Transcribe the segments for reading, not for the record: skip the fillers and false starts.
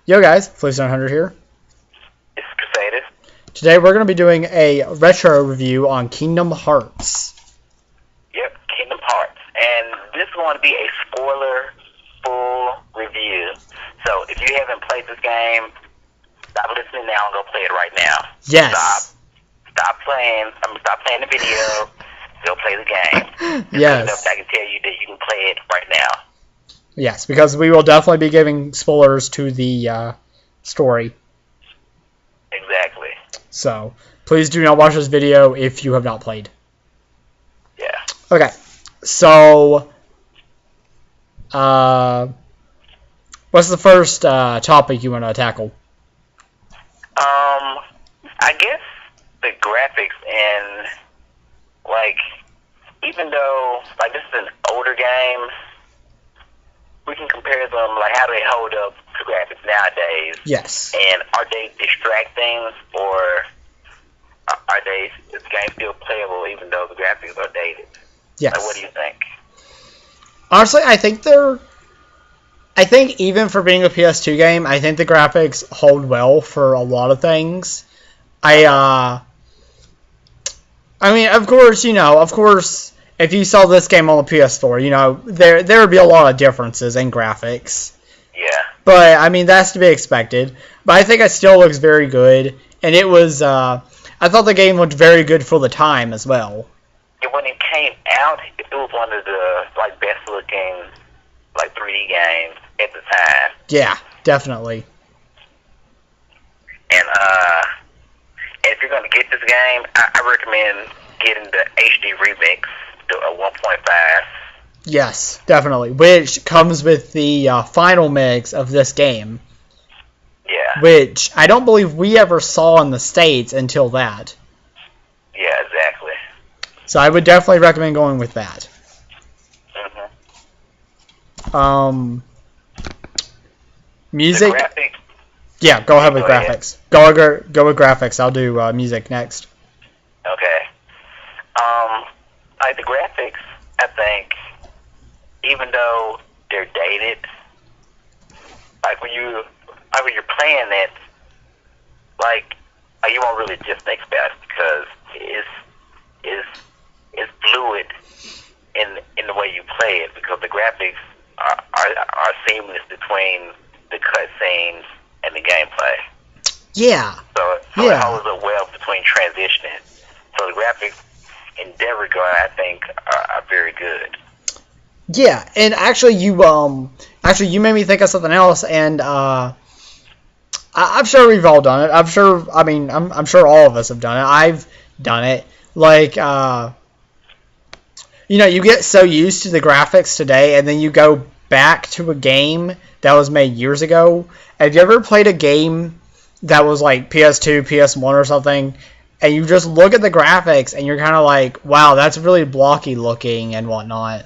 Yo guys, Floopes900 here. It's Crusaders. Today we're going to be doing a retro review on Kingdom Hearts. Yep, Kingdom Hearts. And this is going to be a spoiler-full review. So if you haven't played this game, stop listening now and go play it right now. Yes. Stop playing the video. Go play the game. Yes. I can tell you that you can play it right now. Yes, because we will definitely be giving spoilers to the story. Exactly. So, please do not watch this video if you have not played. Yeah. Okay, so, what's the first topic you want to tackle? I guess the graphics and, like, even though, like, this is an older game, we can compare them, like, how they hold up to graphics nowadays. Yes. And are they distracting, or is the game still playable even though the graphics are dated? Yes. Like, what do you think? Honestly, I think even for being a PS2 game, I think the graphics hold well for a lot of things. I mean, of course, if you saw this game on the PS4, there would be a lot of differences in graphics. Yeah. But, I mean, that's to be expected. But I think it still looks very good. And it was, I thought the game looked very good for the time as well. And when it came out, it was one of the, like, best-looking, like, 3D games at the time. Yeah, definitely. And if you're going to get this game, I recommend getting the HD remix, the 1.5. Yes, definitely. Which comes with the final mix of this game. Yeah. Which I don't believe we ever saw in the States until that. Yeah, exactly. So I would definitely recommend going with that. Mm-hmm. Music? The graphics? Yeah, go ahead with graphics. Go with graphics. I'll do music next. Okay. Like the graphics, I think, even though they're dated, like when you're playing it, like you won't really just think about it because it's fluid in the way you play it, because the graphics are seamless between the cutscenes and the gameplay. Yeah. So it holds up well between transitioning. So the graphics in that regard, I think, are very good. Yeah, and actually you made me think of something else, and I'm sure we've all done it. I'm sure all of us have done it. I've done it. Like, you get so used to the graphics today, and then you go back to a game that was made years ago. Have you ever played a game that was like PS2, PS1 or something, and you just look at the graphics and you're kind of like, wow, that's really blocky looking and whatnot?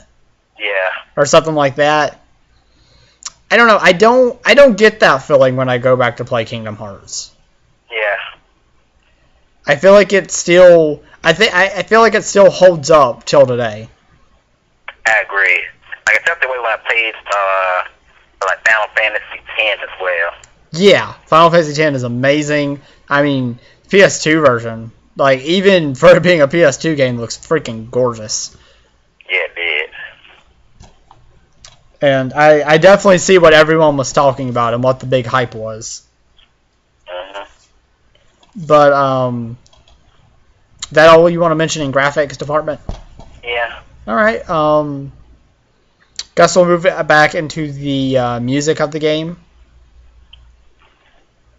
Yeah. Or something like that. I don't know. I don't get that feeling when I go back to play Kingdom Hearts. Yeah. I feel like it still holds up till today. I agree. Like, I felt the way when I played like Final Fantasy X as well. Yeah, Final Fantasy X is amazing. I mean, PS2 version, like, even for it being a PS2 game, looks freaking gorgeous. Yeah, it did. And I definitely see what everyone was talking about and what the big hype was. Mm-hmm. But, that all you want to mention in graphics department? Yeah. Alright, guess we'll move it back into the music of the game.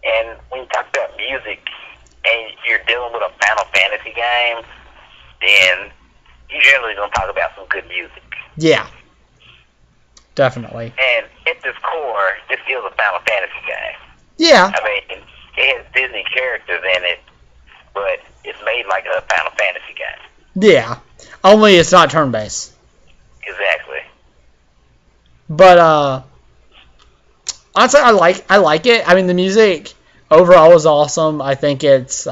And when you talk about music and you're dealing with a Final Fantasy game, then you generally don't talk about some good music. Yeah. Definitely. And at this core, this is a Final Fantasy game. Yeah. I mean, it has Disney characters in it, but it's made like a Final Fantasy game. Yeah. Only it's not turn-based. Exactly. But honestly, I like it. I mean, the music overall is awesome. I think it's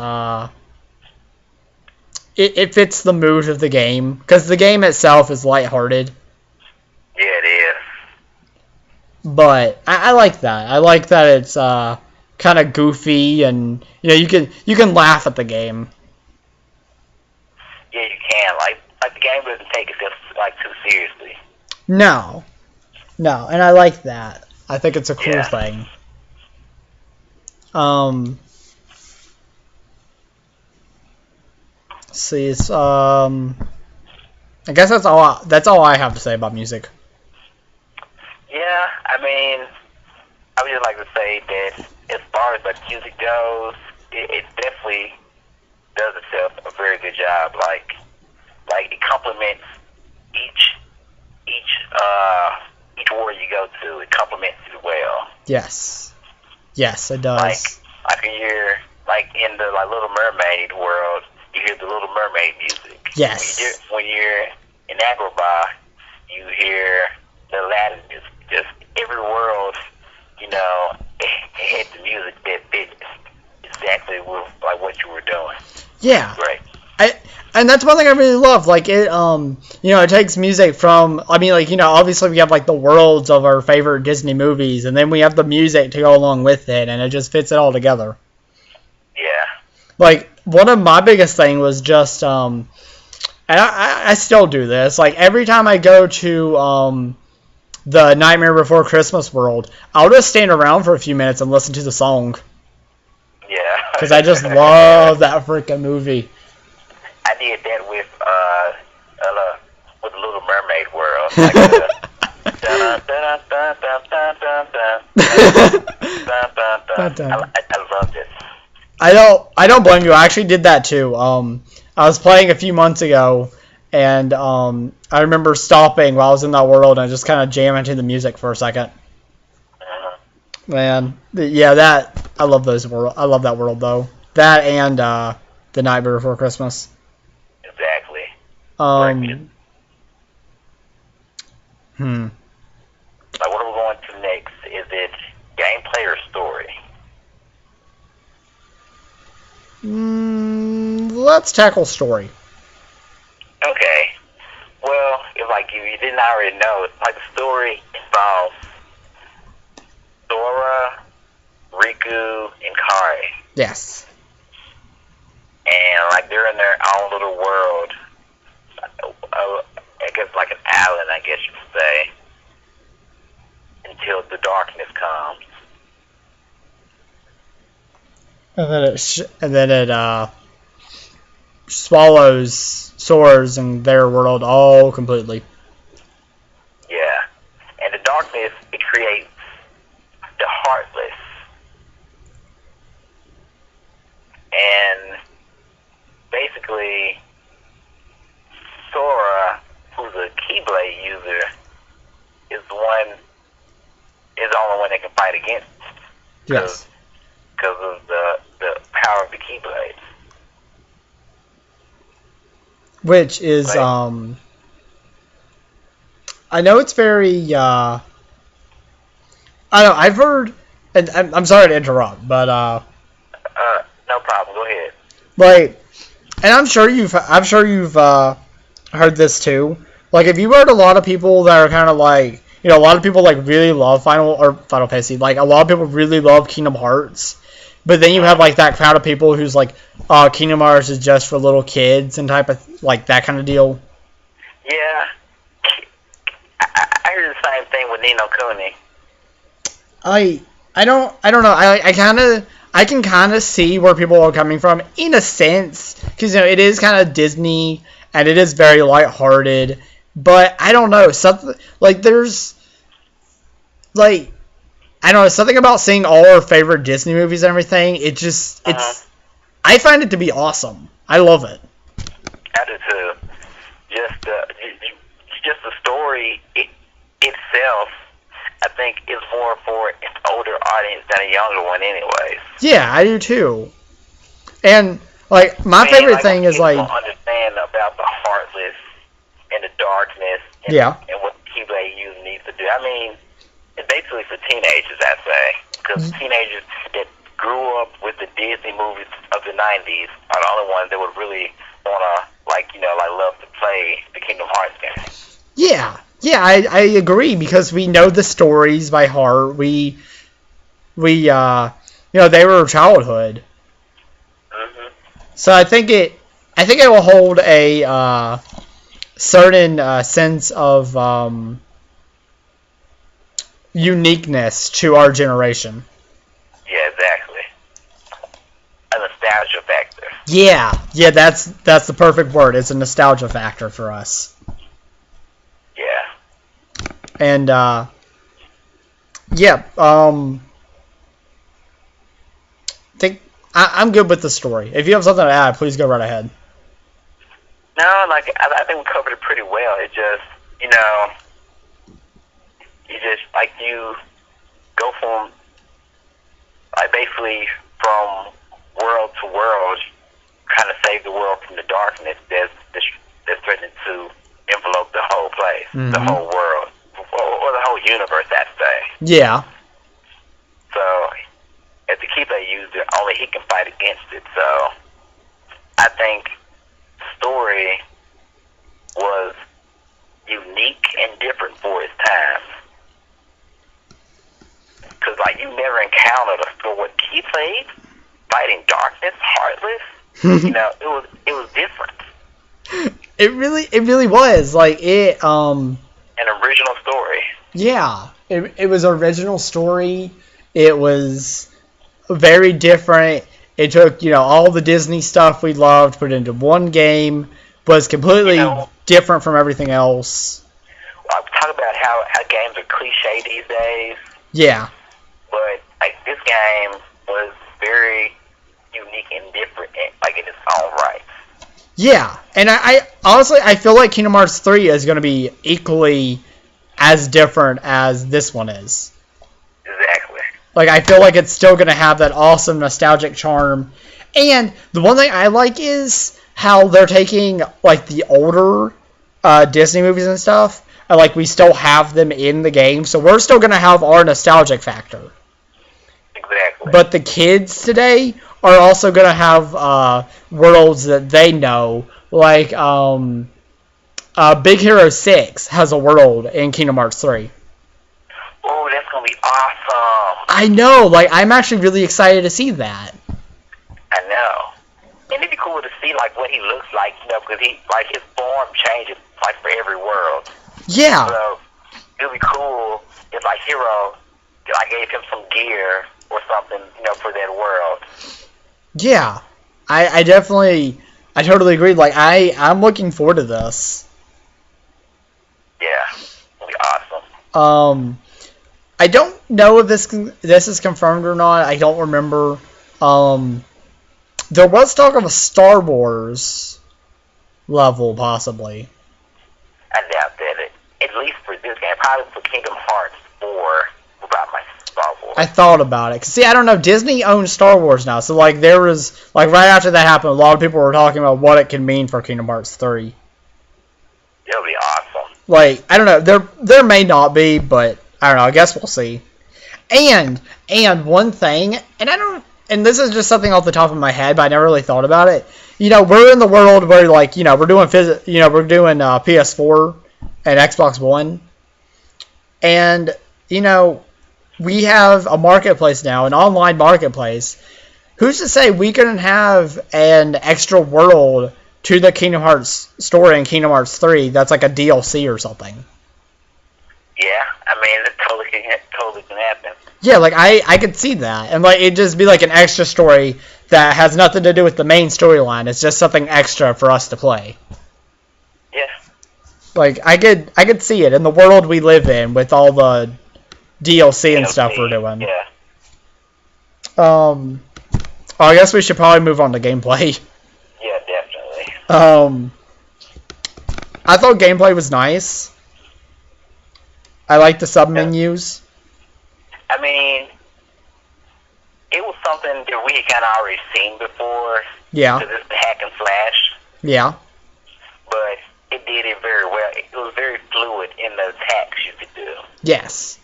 it fits the mood of the game, because the game itself is lighthearted. Yeah, it is. But I like that. I like that it's kind of goofy, and you can laugh at the game. Yeah, you can. Like the game doesn't take itself like too seriously. No, and I like that. I think it's a cool thing. See, it's I guess that's all I have to say about music. Yeah, I mean, I would just like to say that as far as like music goes, it definitely does itself a very good job. Like it complements each word you go to. It complements it well. Yes, it does. Like when you're like in the like Little Mermaid world, you hear the Little Mermaid music. Yes. When you're in Agrabah, you hear the Aladdin music. Just every world, it had the music that fit exactly with like what you were doing. Yeah. Great. And that's one thing I really love. Like it, it takes music from. I mean, obviously we have like the worlds of our favorite Disney movies, and then we have the music to go along with it, and it just fits it all together. Yeah. Like one of my biggest thing was just, and I still do this. Like every time I go to the Nightmare Before Christmas world, I'll just stand around for a few minutes and listen to the song. Yeah. Because I just love that freaking movie. I did that with the Little Mermaid world. I loved it. I don't blame you. I actually did that too. I was playing a few months ago, and I remember stopping while I was in that world and just kind of jamming to the music for a second. Man, yeah, I love those world. I love that world though. That and the Nightmare Before Christmas. Exactly. Like, what are we going to next? Is it gameplay or story? Let's tackle story. Okay. Well, if you didn't already know, like the story involves Sora, Riku, and Kari. Yes. And like they're in their own little world. I guess like an island, I guess you could say. Until the darkness comes. And then it swallows Sora's and their world all completely. Yeah. And the darkness, it creates the Heartless. And basically, Sora, who's a Keyblade user, is the only one that can fight against. Yes. Because of the power of the Keyblades. Which is, right. I know it's very, I don't know, I've heard, and I'm sorry to interrupt, but, no problem, go ahead. Like, and I'm sure you've heard this too. Like, if you heard a lot of people that are kind of like, a lot of people like really love Final Fantasy. Like, a lot of people really love Kingdom Hearts. But then you have like that crowd of people who's like, Kingdom Hearts is just for little kids and type of like that kind of deal. Yeah, I heard the same thing with Nino Kuni. I don't know. I can kind of see where people are coming from in a sense, because it is kind of Disney and it is very lighthearted. But I don't know, something like there's like, I don't know, something about seeing all our favorite Disney movies and everything. It just I find it to be awesome. I love it. I do too. Just the story itself, I think, is more for an older audience than a younger one, anyways. Yeah, I do too. And like my favorite thing is like understand about the Heartless and the darkness. And, and what Keyblade user needs to do. I mean, it's basically for teenagers, I'd say, because teenagers that grew up with the Disney movies of the '90s are the only ones that would really wanna love to play the Kingdom Hearts game. Yeah, Yeah, I agree because we know the stories by heart. We they were childhood. So I think it will hold a certain sense of uniqueness to our generation. Yeah, exactly. A nostalgia factor. Yeah, that's the perfect word. It's a nostalgia factor for us. Yeah. And yeah, think I'm good with the story. If you have something to add, please go right ahead. No, like I think we covered it pretty well. It just you just like you go from like basically from world to world, trying to save the world from the darkness that's threatening to envelope the whole place, the whole world, or the whole universe, I'd say. Yeah. So, as the Keyblade user, only he can fight against it. So, I think the story was unique and different for its time. Because, like, you never encountered a story with Keyblade fighting darkness, heartless. It was different. It really was like it. An original story. Yeah, it was an original story. It was very different. It took all the Disney stuff we loved, put it into one game. Was completely different from everything else. Well, talk about how games are cliche these days. Yeah. But like this game was very unique and different, like in its own right. Yeah, and I honestly I feel like Kingdom Hearts 3 is going to be equally as different as this one is. Exactly. Like I feel like it's still going to have that awesome nostalgic charm. And the one thing I like is how they're taking like the older Disney movies and stuff, and like we still have them in the game, so we're still going to have our nostalgic factor. Exactly. But the kids today are also going to have worlds that they know. Like, Big Hero 6 has a world in Kingdom Hearts 3. Oh, that's going to be awesome. I know. Like, I'm actually really excited to see that. I know. And it'd be cool to see, like, what he looks like, because his form changes, like, for every world. Yeah. So, it'd be cool if, like, Hero, like, gave him some gear or something, for that world. Yeah, I totally agree. Like I'm looking forward to this. Yeah, it'll be awesome. I don't know if this is confirmed or not. I don't remember. There was talk of a Star Wars level, possibly. I doubt that at least for this game, probably for Kingdom Hearts 4, without my Star Wars. I thought about it. 'Cause, see, I don't know. Disney owns Star Wars now, so like there was like right after that happened, a lot of people were talking about what it could mean for Kingdom Hearts 3. It'll be awesome. Like I don't know. There may not be, but I don't know. I guess we'll see. And one thing, and this is just something off the top of my head, but I never really thought about it. We're in the world where like we're doing PS4 and Xbox One, and we have a marketplace now, an online marketplace. Who's to say we couldn't have an extra world to the Kingdom Hearts story in Kingdom Hearts 3 that's like a DLC or something? Yeah, I mean, it totally can happen. Yeah, like I could see that. And like it'd just be like an extra story that has nothing to do with the main storyline. It's just something extra for us to play. Yeah. Like I could see it in the world we live in with all the DLC and stuff we're doing. Yeah. I guess we should probably move on to gameplay. Yeah, definitely. I thought gameplay was nice. I like the sub-menus. I mean, it was something that we had kind of already seen before. Yeah. Because it's the hack and slash. Yeah. But it did it very well. It was very fluid in the attacks you could do. Yes.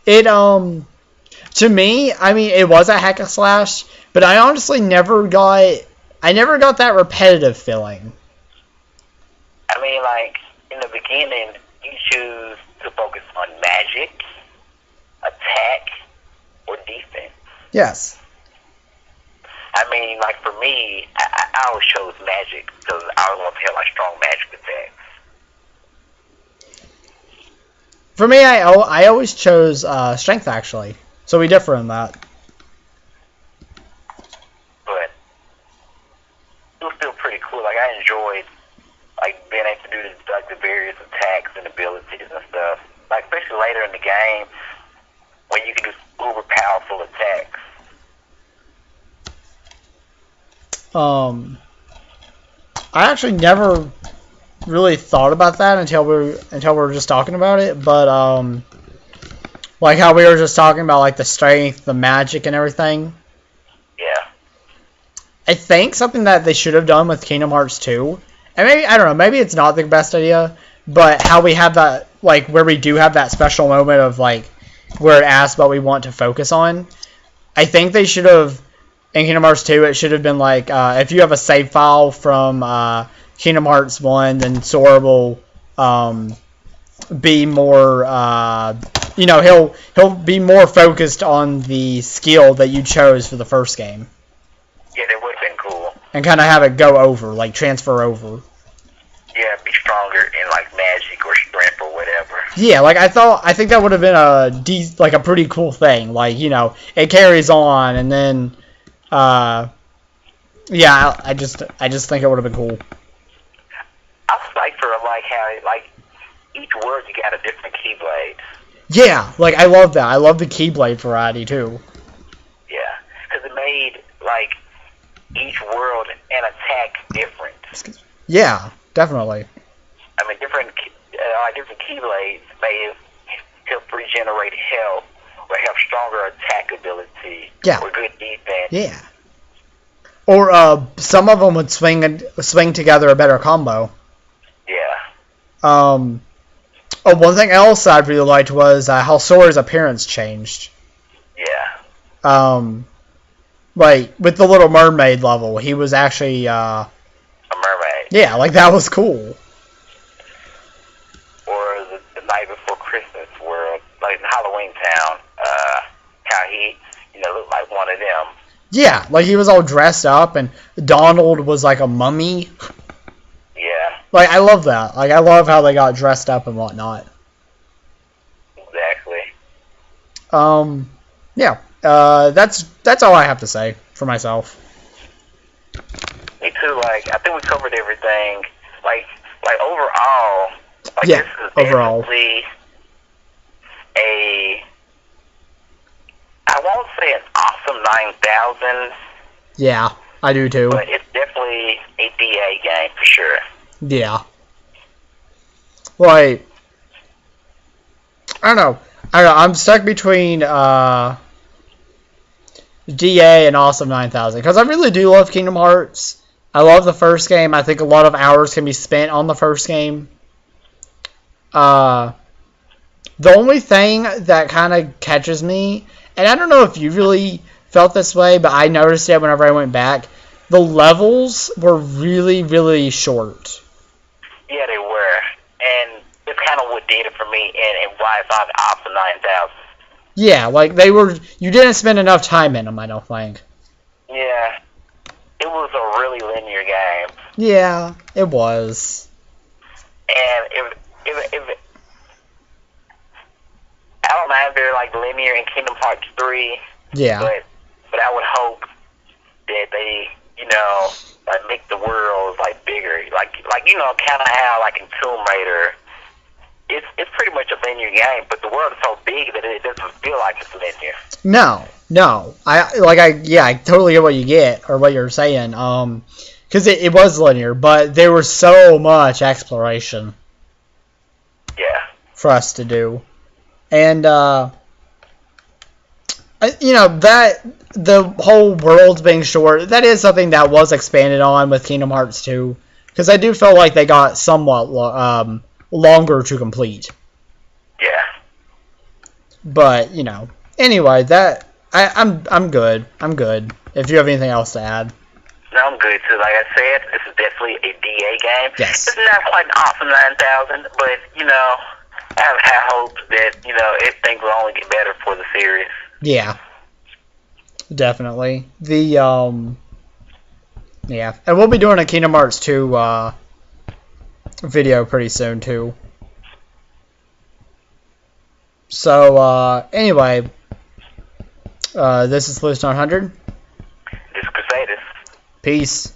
It, to me, I mean, it was a hack and slash, but I honestly never got that repetitive feeling. I mean, like, in the beginning, you choose to focus on magic, attack, or defense? Yes. I mean, like for me, I always chose magic because I always want to have like strong magic attacks. For me, I always chose strength, actually. So we differ in that. But it was still pretty cool. Like, I enjoyed like being able to do like the various attacks and abilities and stuff. Like, especially later in the game when you can do uber powerful attacks. I actually never really thought about that until we were just talking about it, but like how we were just talking about like the strength, the magic, and everything. Yeah. I think something that they should have done with Kingdom Hearts 2, and maybe I don't know, maybe it's not the best idea, but how we have that like where we do have that special moment of like where it asks what we want to focus on. I think they should have in Kingdom Hearts 2. It should have been like if you have a save file from Kingdom Hearts 1, then Sora will be more, he'll be more focused on the skill that you chose for the first game. Yeah, that would have been cool. And kind of have it go over, like transfer over. Yeah, be stronger in like magic or strength or whatever. Yeah, like I think that would have been a pretty cool thing. Like, it carries on, and then, yeah, I just think it would have been cool. I was like for like how like each word you got a different keyblade. Yeah, like I love that. I love the keyblade variety too. Yeah, because it made like each world and attack different. Yeah, definitely. I mean, different keyblades may help regenerate health or have stronger attack ability. Yeah. Or good defense. Yeah. Or some of them would swing together a better combo. Yeah. One thing else I really liked was how Sora's appearance changed. Yeah. Like with the Little Mermaid level, he was actually a mermaid. Yeah, like that was cool. Or the Night Before Christmas, where like in Halloween Town, how he looked like one of them. Yeah, like he was all dressed up, and Donald was like a mummy. Yeah. Like, I love that. Like, I love how they got dressed up and whatnot. Exactly. Yeah. That's all I have to say for myself. Me too. Like, I think we covered everything. Like overall. Like, yeah. This is overall. Basically I won't say an awesome 9,000. Yeah, I do too. But it's definitely a DA game for sure. Yeah. Like, I don't know. I'm stuck between DA and Awesome 9000 because I really do love Kingdom Hearts. I love the first game. I think a lot of hours can be spent on the first game. The only thing that kind of catches me, and I don't know if you really felt this way, but I noticed it whenever I went back, the levels were really, really short. Yeah, they were. And it's kind of what did it for me and why it's on the Awesome 9000. Yeah, like you didn't spend enough time in them, I don't think. Yeah. It was a really linear game. Yeah, it was. And if I don't know if they're like linear in Kingdom Hearts 3. Yeah. But I would hope that they, like make the world like bigger. Like kind of how like in Tomb Raider, it's pretty much a linear game, but the world is so big that it doesn't feel like it's linear. No. I totally get what you get or what you're saying. Because it was linear, but there was so much exploration. Yeah. For us to do, and that the whole world being short, that is something that was expanded on with Kingdom Hearts 2, because I do feel like they got somewhat longer to complete. Yeah. But anyway, that I'm good. I'm good. If you have anything else to add. No, I'm good too. Like I said, this is definitely a DA game. Yes. It's not quite an awesome 9,000, but I have high hopes that things will only get better for the series. Yeah. Definitely. Yeah, and we'll be doing a Kingdom Hearts 2 video pretty soon too. So anyway, this is Floopes 900. This is Crusaders. Peace.